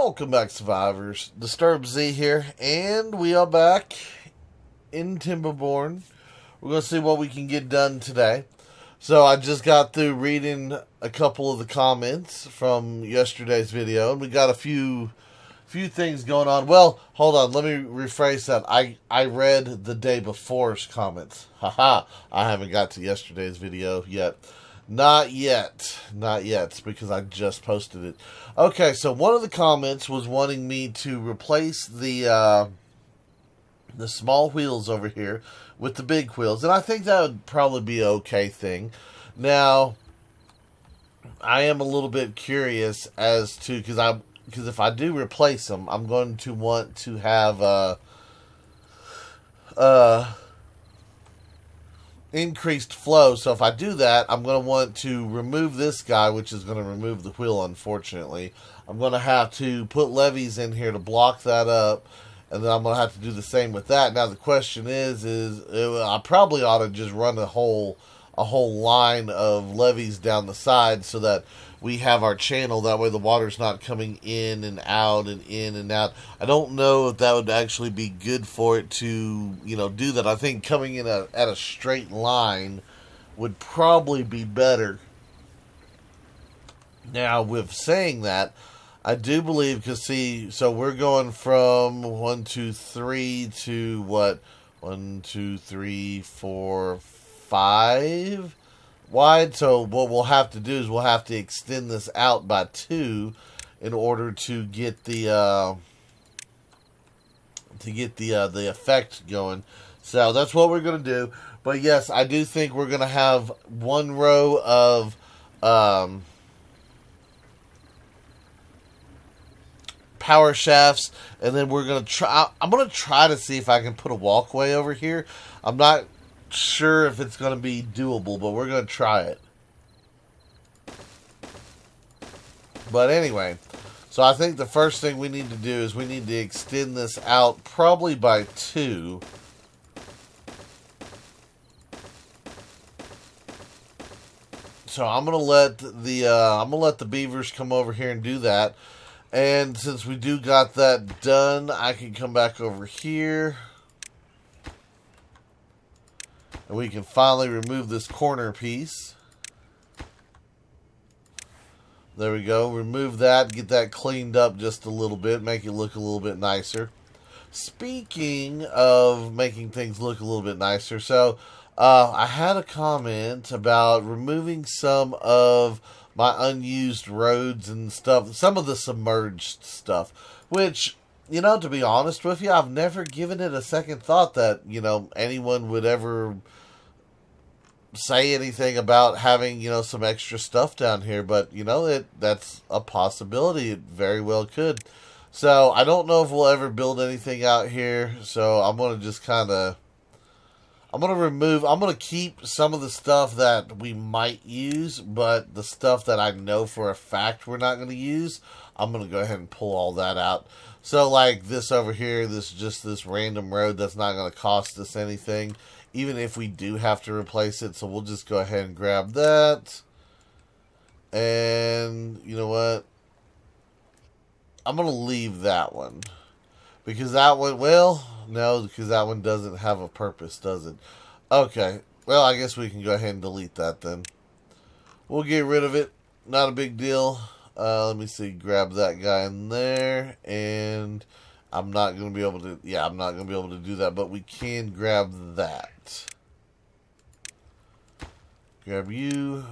Welcome back, survivors. Disturbed Z here, and we are back in Timberborn. We're going to see what we can get done today. So I just got through reading a couple of the comments from yesterday's video, and we got a few things going on. Well, hold on, let me rephrase that. I read the day before's comments. Haha, I haven't got to yesterday's video yet. Not yet, because I just posted it. Okay, so one of the comments was wanting me to replace the small wheels over here with the big wheels, and I think that would probably be an okay thing. Now, I am a little bit curious as to, because if I do replace them, I'm going to want to have increased flow. So if I do that, I'm going to want to remove this guy, which is going to remove the wheel, unfortunately. I'm going to have to put levees in here to block that up, and then I'm going to have to do the same with that. Now the question is I probably ought to just run a whole line of levees down the side so that we have our channel. That way the water's not coming in and out and in and out. I don't know if that would actually be good for it to, do that. I think coming in at a straight line would probably be better. Now, with saying that, I do believe, because see, so we're going from 1, 2, 3 to what? 1, 2, 3, 4, 5 wide. So what we'll have to do is we'll have to extend this out by 2 in order to get the effect going. So that's what we're going to do. But yes, I do think we're going to have one row of power shafts, and then we're going to try. I'm going to try to see if I can put a walkway over here. I'm not sure if it's going to be doable, but we're going to try it. But anyway, so I think the first thing we need to do is we need to extend this out probably by 2. So I'm going to let the beavers come over here and do that. And since we do got that done, I can come back over here. And we can finally remove this corner piece. There we go. Remove that. Get that cleaned up just a little bit. Make it look a little bit nicer. Speaking of making things look a little bit nicer. So, I had a comment about removing some of my unused roads and stuff. Some of the submerged stuff. Which, to be honest with you, I've never given it a second thought that, anyone would ever say anything about having, some extra stuff down here. But, that's a possibility. It very well could. So, I don't know if we'll ever build anything out here. So, I'm going to just kind of... I'm going to keep some of the stuff that we might use, but the stuff that I know for a fact we're not going to use, I'm going to go ahead and pull all that out. So like this over here, this random road that's not going to cost us anything, even if we do have to replace it. So we'll just go ahead and grab that. And you know what? I'm going to leave that one. Because that one, well, no, because that one doesn't have a purpose, does it? Okay, well, I guess we can go ahead and delete that then. We'll get rid of it. Not a big deal. Let me see, grab that guy in there, and I'm not going to be able to, I'm not going to be able to do that, but we can grab that. Grab you.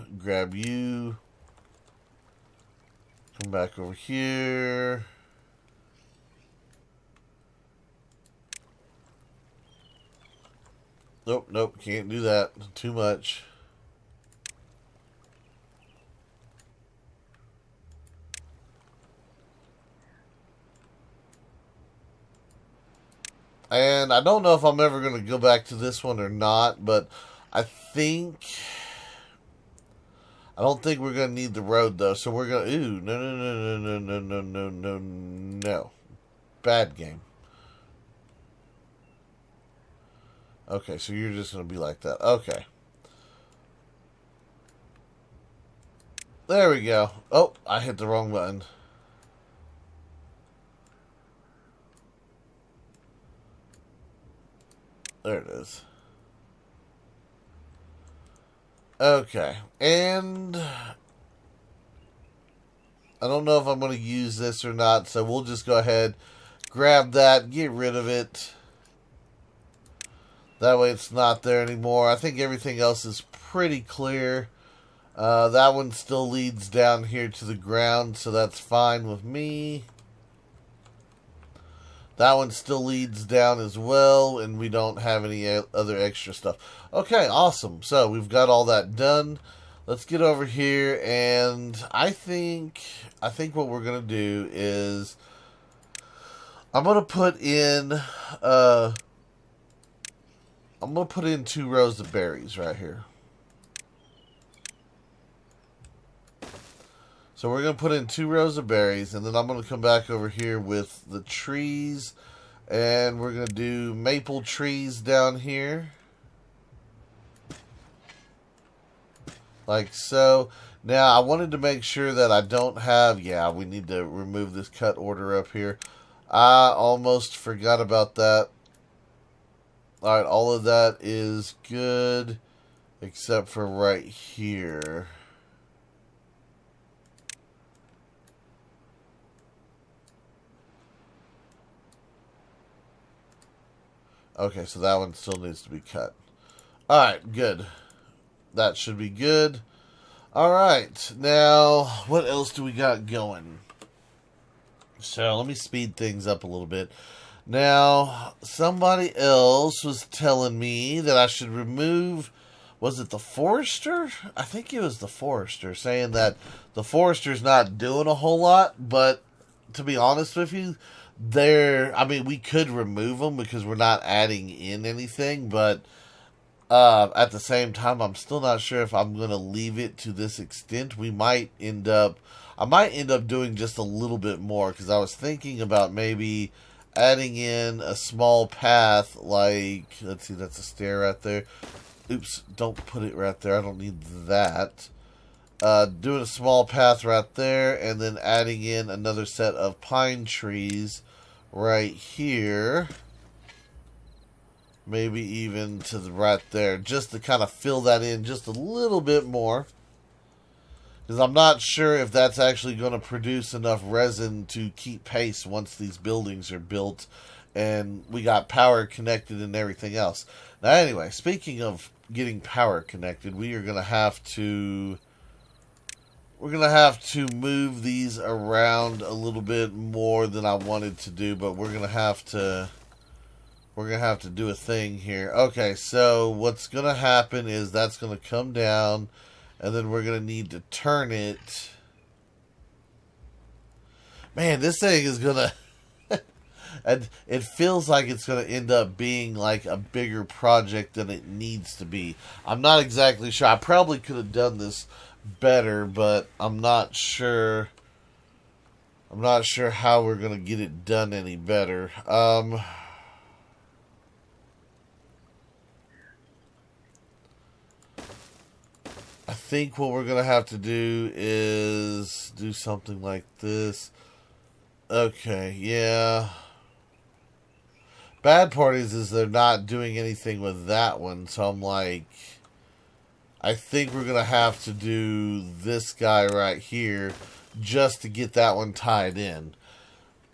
Come back over here. Nope, can't do that. Too much. And I don't know if I'm ever going to go back to this one or not, but I don't think we're going to need the road, though. So we're going to, no. Bad game. Okay, so you're just going to be like that. Okay. There we go. Oh, I hit the wrong button. There it is. Okay, and I don't know if I'm going to use this or not, so we'll just go ahead, grab that, get rid of it. That way it's not there anymore. I think everything else is pretty clear. That one still leads down here to the ground, so that's fine with me. That one still leads down as well, and we don't have any other extra stuff. Okay, awesome. So we've got all that done. Let's get over here, and I think what we're gonna do is I'm gonna put in 2 rows of berries right here. So we're going to put in 2 rows of berries, and then I'm going to come back over here with the trees, and we're going to do maple trees down here. Like so. Now, I wanted to make sure that I don't have, we need to remove this cut order up here. I almost forgot about that. Alright, all of that is good, except for right here. Okay, so that one still needs to be cut. Alright, good. That should be good. Alright, now, what else do we got going? So, let me speed things up a little bit. Now, somebody else was telling me that I should remove, was it the forester? I think it was the forester, saying that the forester's not doing a whole lot, but to be honest with you, we could remove them because we're not adding in anything, but at the same time, I'm still not sure if I'm going to leave it to this extent. I might end up doing just a little bit more, because I was thinking about maybe adding in a small path, like, let's see, that's a stair right there. Oops, don't put it right there. I don't need that. Doing a small path right there, and then adding in another set of pine trees right here. Maybe even to the right there, just to kind of fill that in just a little bit more. Because I'm not sure if that's actually going to produce enough resin to keep pace once these buildings are built and we got power connected and everything else. Now anyway, speaking of getting power connected, we are going to have to move these around a little bit more than I wanted to do, but we're going to have to do a thing here. Okay, so what's going to happen is that's going to come down, and then we're going to need to turn it. Man, this thing is going to... and it feels like it's going to end up being like a bigger project than it needs to be. I'm not exactly sure. I probably could have done this better, but I'm not sure how we're going to get it done any better. I think what we're going to have to do is do something like this. Okay, yeah. Bad part is they're not doing anything with that one, so I'm like, I think we're going to have to do this guy right here just to get that one tied in.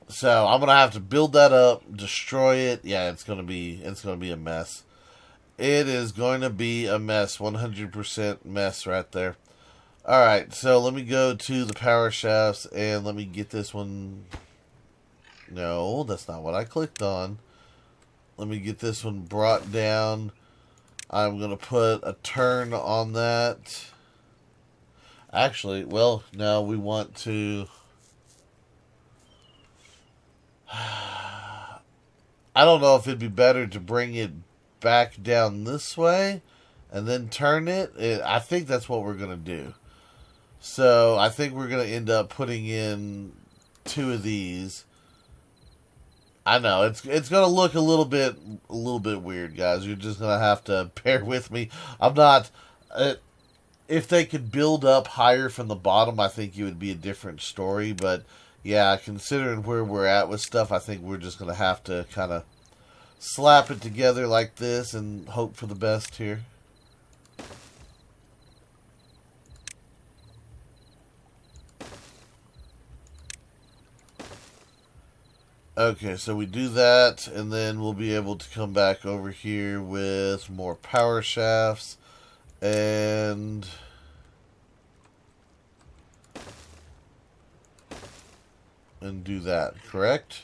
So I'm going to have to build that up, destroy it. Yeah, it's going to be a mess. It is going to be a mess, 100% mess right there. Alright, so let me go to the power shafts and let me get this one. No, that's not what I clicked on. Let me get this one brought down. I'm going to put a turn on that. Actually, well, no, we want to... I don't know if it'd be better to bring it back down this way and then turn it. I think that's what we're going to do. So I think we're going to end up putting in 2 of these. I know it's going to look a little bit weird, guys. You're just going to have to bear with me. I'm not. If they could build up higher from the bottom, I think it would be a different story. But yeah, considering where we're at with stuff, I think we're just going to have to kind of slap it together like this and hope for the best here. Okay, so we do that, and then we'll be able to come back over here with more power shafts, and do that, correct?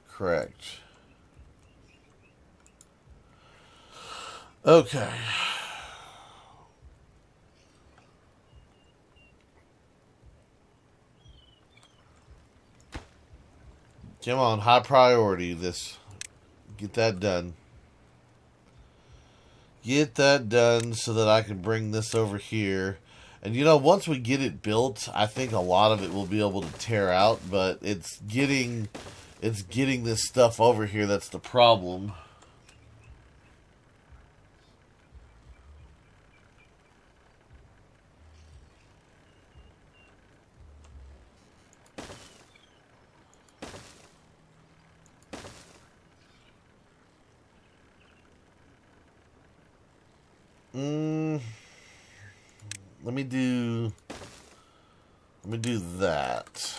Correct. Okay. Come on, high priority this. Get that done. Get that done so that I can bring this over here. And you know, once we get it built, I think a lot of it will be able to tear out, but it's getting this stuff over here that's the problem. Let me do that.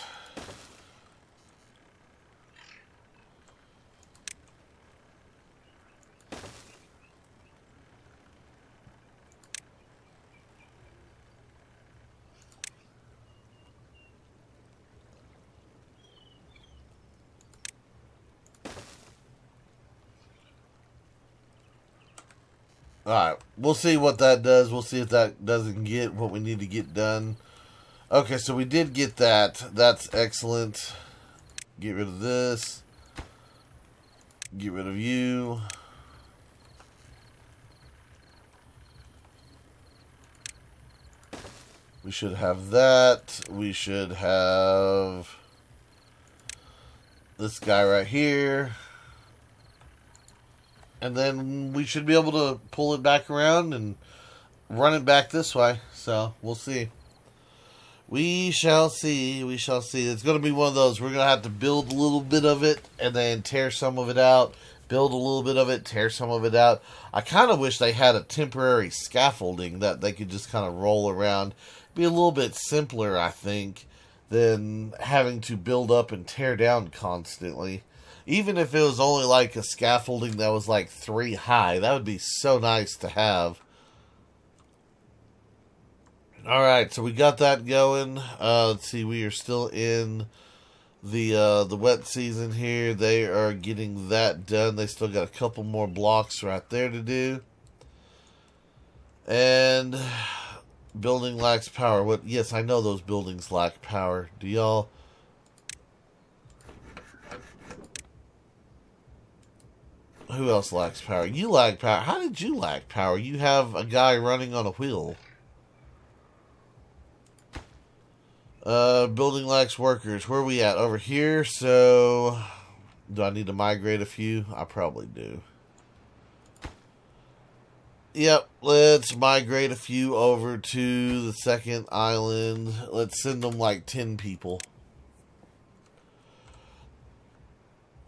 Alright, we'll see what that does. We'll see if that doesn't get what we need to get done. Okay, so we did get that. That's excellent. Get rid of this. Get rid of you. We should have that. We should have this guy right here. And then we should be able to pull it back around and run it back this way. So, we'll see. We shall see. We shall see. It's going to be one of those. We're going to have to build a little bit of it and then tear some of it out. Build a little bit of it, tear some of it out. I kind of wish they had a temporary scaffolding that they could just kind of roll around. Be a little bit simpler, I think, than having to build up and tear down constantly. Even if it was only like a scaffolding that was like 3 high, that would be so nice to have. Alright, so we got that going. Let's see, we are still in the wet season here. They are getting that done. They still got a couple more blocks right there to do. And building lacks power. What? Yes, I know those buildings lack power. Do y'all? Who else lacks power? You lack power. How did you lack power? You have a guy running on a wheel. Building lacks workers. Where are we at? Over here. So, do I need to migrate a few? I probably do. Yep, let's migrate a few over to the second island. Let's send them like 10 people.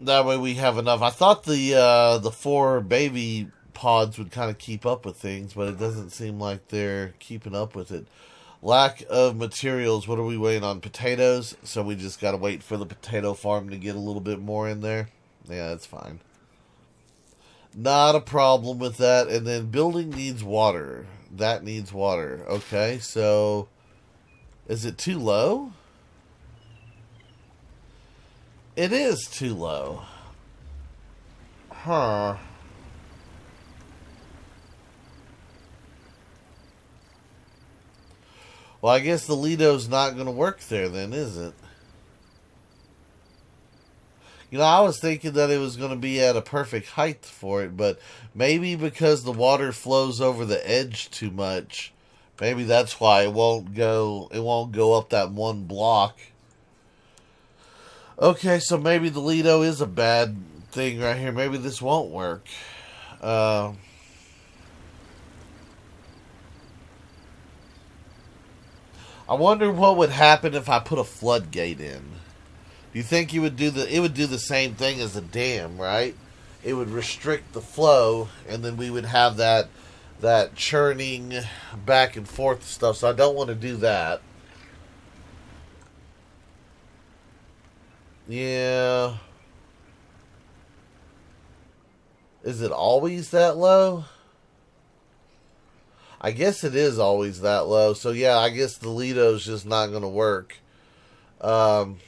That way we have enough. I thought the 4 baby pods would kind of keep up with things, but it doesn't seem like they're keeping up with it. Lack of materials. What are we waiting on? Potatoes? So we just got to wait for the potato farm to get a little bit more in there. Yeah, that's fine. Not a problem with that. And then building needs water. That needs water. Okay, so is it too low? It is too low. Huh. Well, I guess the Lido's not going to work there then, is it? You know, I was thinking that it was going to be at a perfect height for it, but maybe because the water flows over the edge too much, maybe that's why it won't go up that one block. Okay, so maybe the Lido is a bad thing right here. Maybe this won't work. I wonder what would happen if I put a floodgate in. Do you think it would do the same thing as a dam, right? it would restrict the flow, and then we would have that churning back and forth stuff. So I don't want to do that. Yeah. Is it always that low? I guess it is always that low. So yeah, I guess the Lido's just not going to work. Um,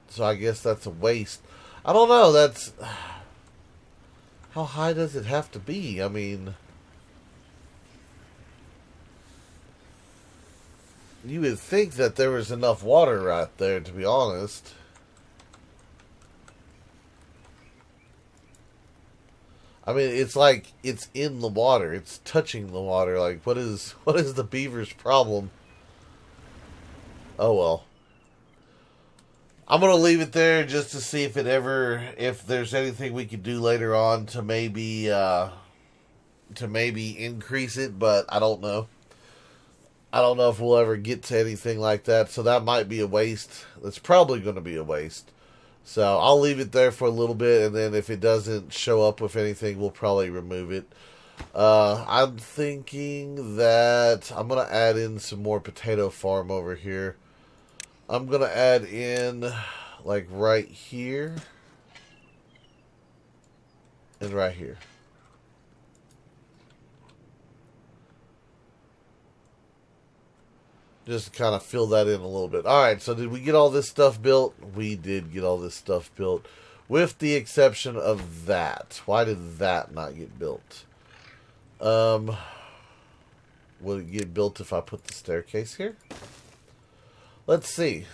So I guess that's a waste. I don't know. That's how high does it have to be? I mean, you would think that there was enough water right there, to be honest. I mean, it's like it's in the water. It's touching the water. Like, what is the beaver's problem? Oh well. I'm gonna leave it there just to see if there's anything we could do later on to maybe increase it, but I don't know. I don't know if we'll ever get to anything like that, so that might be a waste. That's probably going to be a waste. So I'll leave it there for a little bit, and then if it doesn't show up with anything, we'll probably remove it. I'm thinking that I'm going to add in some more potato farm over here. I'm going to add in, like, right here and right here. Just to kind of fill that in a little bit. Alright, so did we get all this stuff built? We did get all this stuff built. With the exception of that. Why did that not get built? Will it get built if I put the staircase here? Let's see.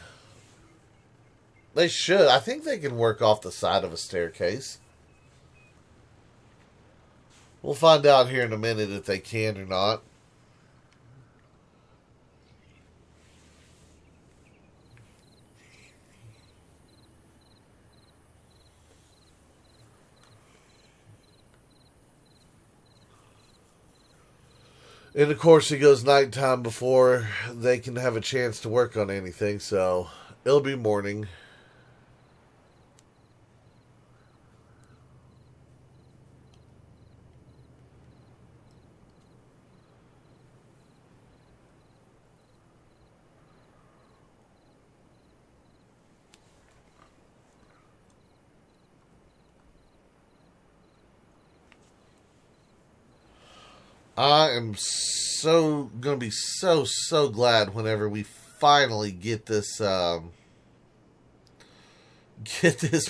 They should. I think they can work off the side of a staircase. We'll find out here in a minute if they can or not. And of course, it goes nighttime before they can have a chance to work on anything, so it'll be morning. I am gonna be so glad whenever we finally get this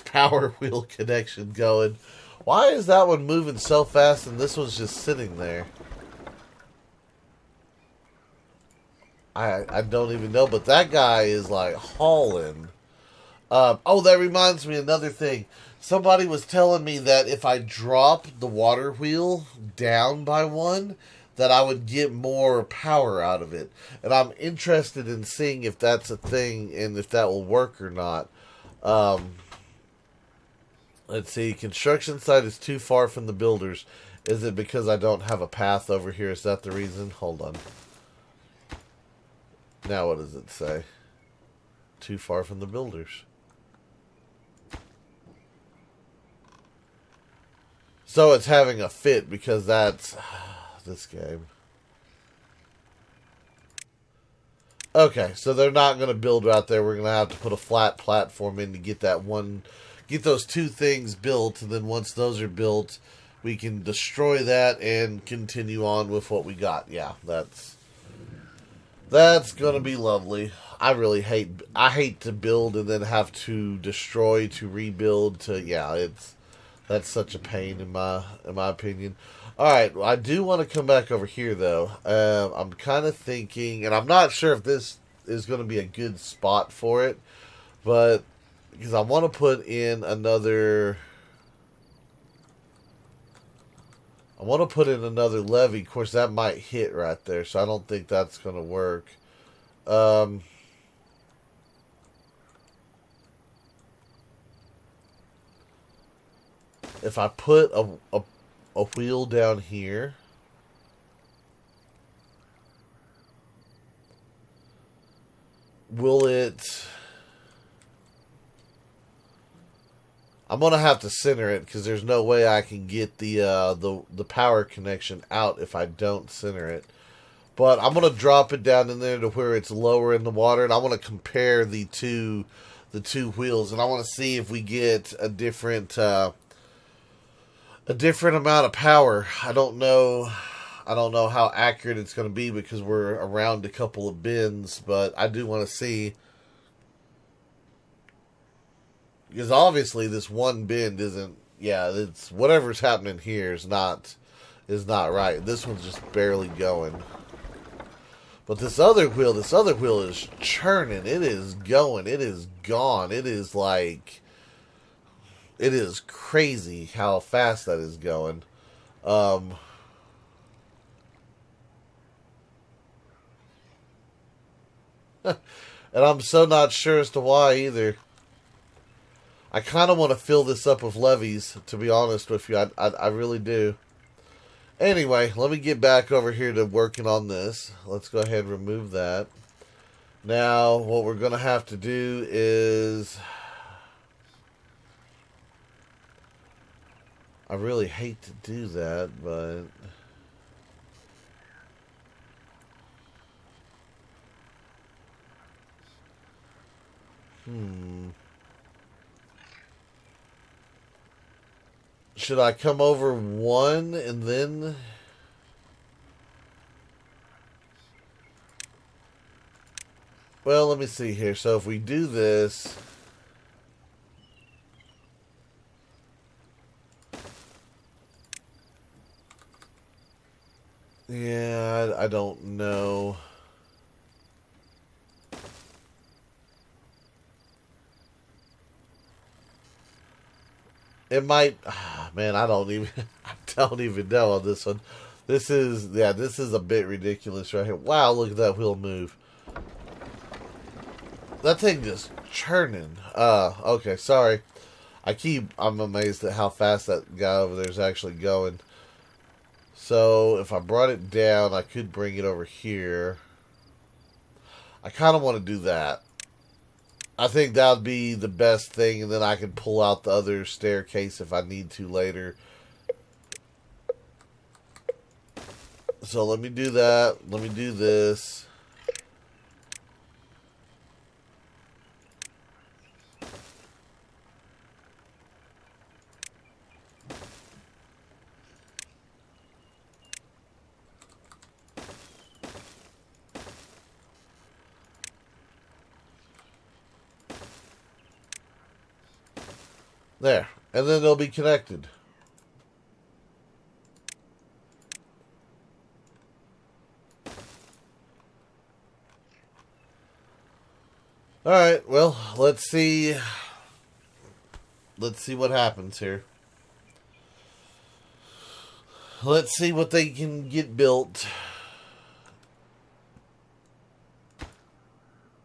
power wheel connection going. Why is that one moving so fast and this one's just sitting there? I don't even know, but that guy is like hauling. Oh, that reminds me of another thing. Somebody was telling me that if I drop the water wheel down by one, that I would get more power out of it. And I'm interested in seeing if that's a thing and if that will work or not. Let's see. Construction site is too far from the builders. Is it because I don't have a path over here? Is that the reason? Hold on. Now what does it say? Too far from the builders. So it's having a fit because that's this game. Okay, so they're not going to build right there. We're going to have to put a flat platform in to get get those two things built, and then once those are built, we can destroy that and continue on with what we got. Yeah, that's going to be lovely. I hate to build and then have to destroy to rebuild that's such a pain in my opinion. All right, well, I do want to come back over here though. I'm kind of thinking, and I'm not sure if this is going to be a good spot for it, but because I want to put in another levee. Of course, that might hit right there, so I don't think that's going to work. If I put a wheel down here, will it... I'm gonna have to center it because there's no way I can get the power connection out if I don't center it. But I'm gonna drop it down in there to where it's lower in the water, and I want to compare the two wheels, and I want to see if we get a different amount of power. I don't know how accurate it's going to be because we're around a couple of bends, but I do want to see. Because obviously this one bend isn't, yeah, it's whatever's happening here is not right. This one's just barely going. But this other wheel is churning. It is going. It is gone. It is like, it is crazy how fast that is going. And I'm so not sure as to why either. I kind of want to fill this up with levees, to be honest with you. I really do. Anyway, let me get back over here to working on this. Let's go ahead and remove that. Now, what we're going to have to do is... I really hate to do that, but... Should I come over one and then... Well, let me see here. So if we do this... Yeah, I don't know. It might, man, I don't even know on this one. This is a bit ridiculous right here. Wow, look at that wheel move. That thing just churning. Okay, sorry. I'm amazed at how fast that guy over there is actually going. So, if I brought it down, I could bring it over here. I kind of want to do that. I think that would be the best thing, and then I can pull out the other staircase if I need to later. So let me do that. Let me do this. There. And then they'll be connected. Alright, well, let's see what happens here. Let's see what they can get built.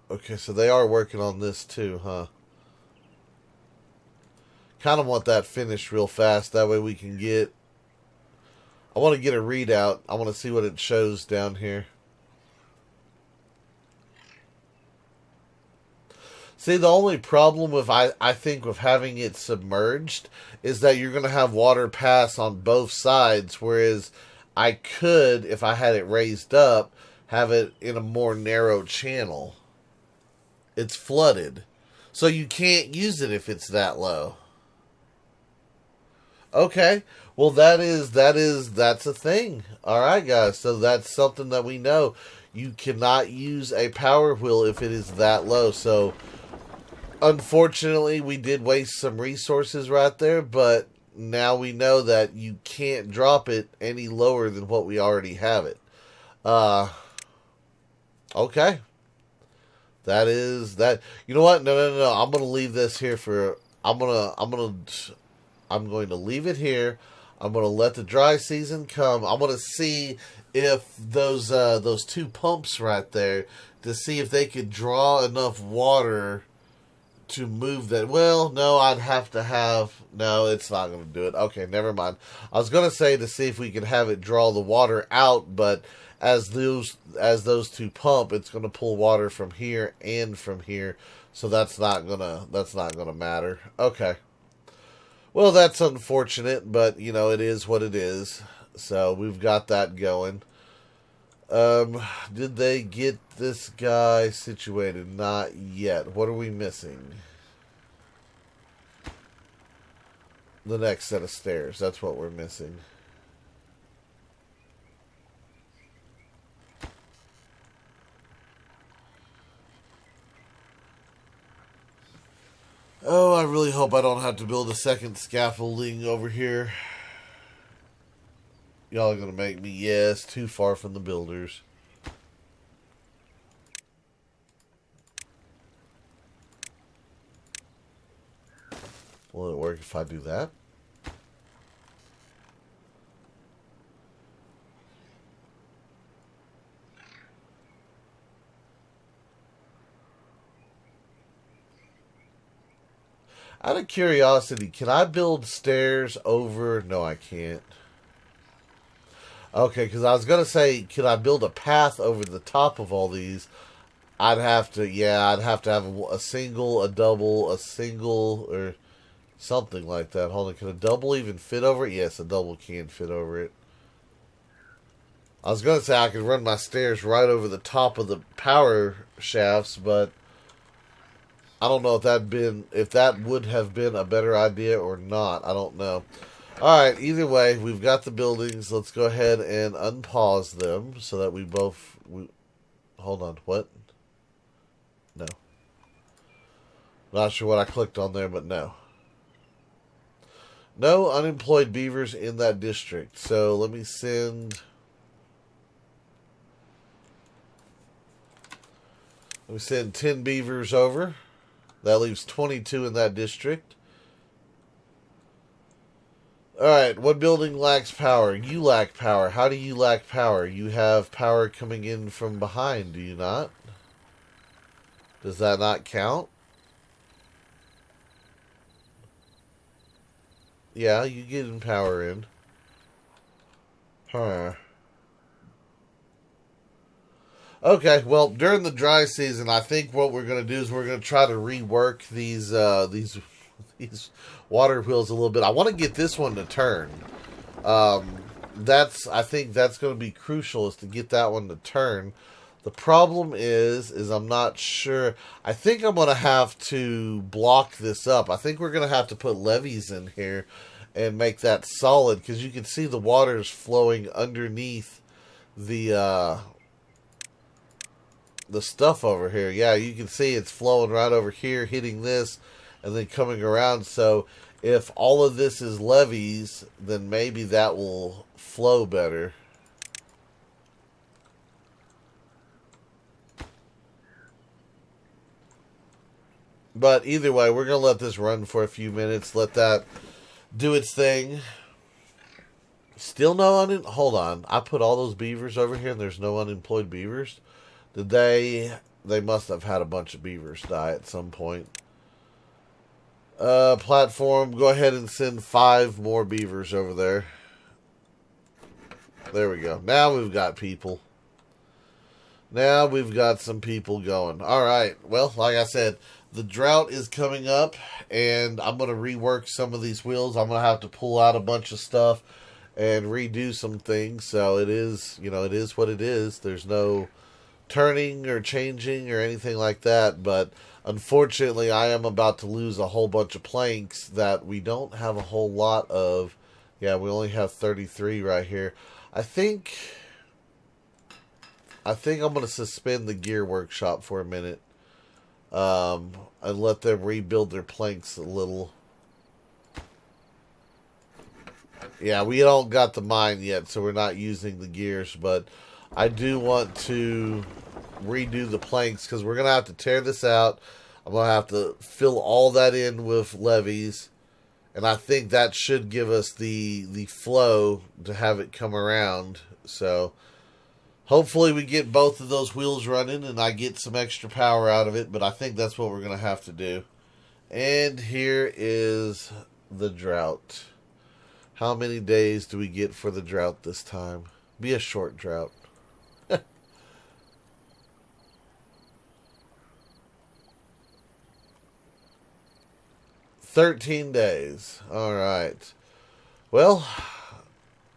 Okay, so they are working on this too, huh? Kind of want that finished real fast. That way we can get... I want to get a readout. I want to see what it shows down here. See, the only problem with, I think, with having it submerged is that you're going to have water pass on both sides, whereas I could, if I had it raised up, have it in a more narrow channel. It's flooded. So you can't use it if it's that low. Okay, well that's a thing. Alright guys, so that's something that we know. You cannot use a power wheel if it is that low. So, unfortunately, we did waste some resources right there, but now we know that you can't drop it any lower than what we already have it. Okay. That is that. You know what? No. I'm going to leave this here for... I'm going to leave it here. I'm going to let the dry season come. I'm going to see if those two pumps right there, to see if they could draw enough water to move that. Well, no, I'd have to have... No, it's not going to do it. Okay, never mind. I was going to say to see if we could have it draw the water out, but as those two pump, it's going to pull water from here and from here. So that's not gonna matter. Okay. Well, that's unfortunate, but, you know, it is what it is. So we've got that going. Did they get this guy situated? Not yet. What are we missing? The next set of stairs. That's what we're missing. Oh, I really hope I don't have to build a second scaffolding over here. Y'all are going to make me, yes, too far from the builders. Will it work if I do that? Out of curiosity, can I build stairs over? No, I can't. Okay, because I was going to say, can I build a path over the top of all these? I'd have to, yeah, I'd have to have a single, a double, a single, or something like that. Hold on, can a double even fit over it? Yes, a double can fit over it. I was going to say I could run my stairs right over the top of the power shafts, but I don't know if that would have been a better idea or not. I don't know. All right. Either way, we've got the buildings. Let's go ahead and unpause them so that we both. Hold on. What? No. Not sure what I clicked on there, but no. No unemployed beavers in that district. So let me send. Let me send 10 beavers over. That leaves 22 in that district. Alright, what building lacks power? You lack power. How do you lack power? You have power coming in from behind, do you not? Does that not count? Yeah, you getting power in. Huh. Okay, well, during the dry season, I think what we're going to do is we're going to try to rework these water wheels a little bit. I want to get this one to turn. I think that's going to be crucial, is to get that one to turn. The problem is I'm not sure. I think I'm going to have to block this up. I think we're going to have to put levees in here and make that solid, because you can see the water is flowing underneath the stuff over here. Yeah, you can see it's flowing right over here, hitting this, and then coming around. So if all of this is levees, then maybe that will flow better. But either way, we're going to let this run for a few minutes. Let that do its thing. Still no hold on. I put all those beavers over here and there's no unemployed beavers. Did they must have had a bunch of beavers die at some point. Platform, go ahead and send 5 more beavers over there. There we go. Now we've got people. Now we've got some people going. Alright, well, like I said, the drought is coming up, and I'm going to rework some of these wheels. I'm going to have to pull out a bunch of stuff and redo some things. So it is, it is what it is. There's no turning or changing or anything like that, but unfortunately I am about to lose a whole bunch of planks that we don't have a whole lot of. Yeah, we only have 33 right here. I think I'm going to suspend the gear workshop for a minute, and let them rebuild their planks a little. Yeah, we don't got the mine yet, so we're not using the gears, but I do want to redo the planks, because we're going to have to tear this out. I'm going to have to fill all that in with levees, and I think that should give us the flow to have it come around. So hopefully we get both of those wheels running and I get some extra power out of it, but I think that's what we're going to have to do. And here is the drought. How many days do we get for the drought this time? Be a short drought. 13 days. All right. Well,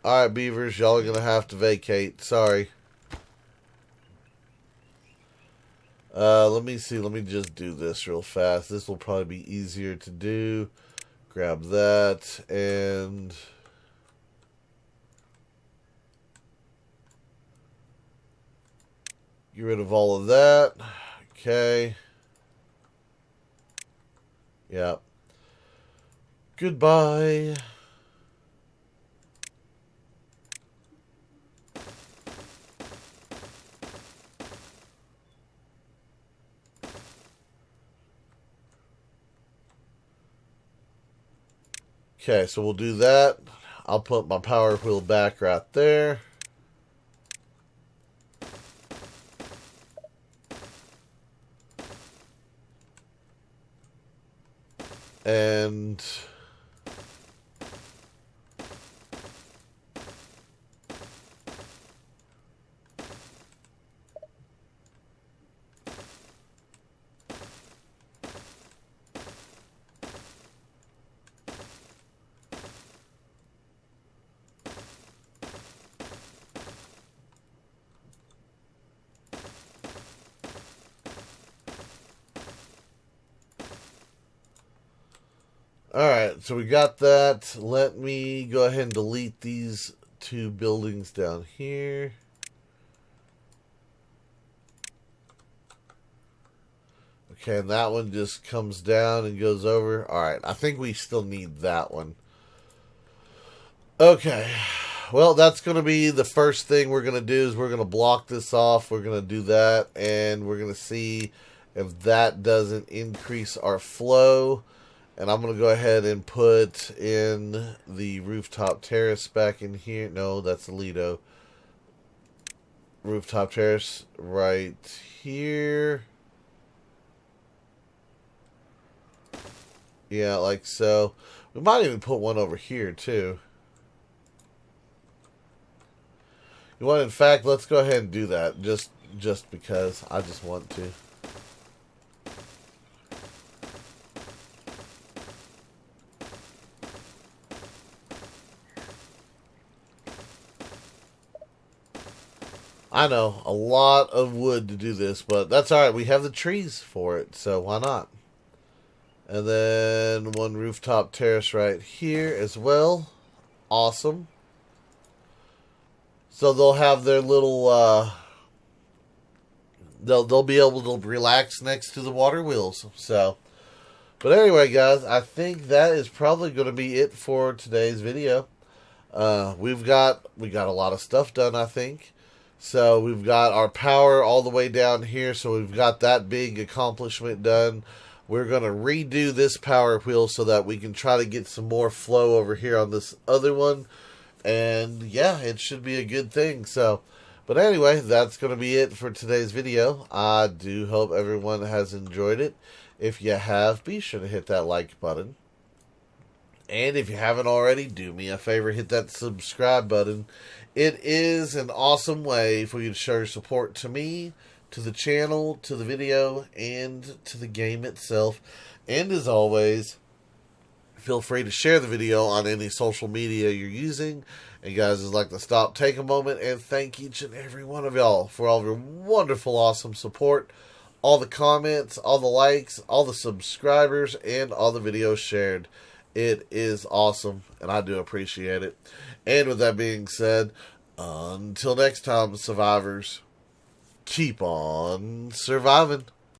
all right, beavers, y'all are going to have to vacate. Sorry. Let me see. Let me just do this real fast. This will probably be easier to do. Grab that and get rid of all of that. Okay. Yep. Goodbye. Okay, so we'll do that. I'll put my power wheel back right there. And alright, so we got that. Let me go ahead and delete these two buildings down here. Okay, and that one just comes down and goes over. Alright, I think we still need that one. Okay, well, that's going to be the first thing we're going to do is we're going to block this off. We're going to do that, and we're going to see if that doesn't increase our flow. And I'm going to go ahead and put in the rooftop terrace back in here. No, that's the Lido. Rooftop terrace right here. Yeah, like so. We might even put one over here, too. You want, in fact, let's go ahead and do that. Just because I just want to. I know, a lot of wood to do this, but that's alright. We have the trees for it, so why not? And then one rooftop terrace right here as well. Awesome. So they'll have their little, they'll be able to relax next to the water wheels. So, but anyway, guys, I think that is probably going to be it for today's video. We got a lot of stuff done, I think. So we've got our power all the way down here. So we've got that big accomplishment done. We're going to redo this power wheel so that we can try to get some more flow over here on this other one. And yeah, it should be a good thing. So, but anyway, that's going to be it for today's video. I do hope everyone has enjoyed it. If you have, be sure to hit that like button. And if you haven't already, do me a favor, hit that subscribe button. It is an awesome way for you to show your support to me, to the channel, to the video, and to the game itself. And as always, feel free to share the video on any social media you're using. And guys, I'd like to stop, take a moment, and thank each and every one of y'all for all of your wonderful, awesome support. All the comments, all the likes, all the subscribers, and all the videos shared. It is awesome, and I do appreciate it. And with that being said, until next time, survivors, keep on surviving.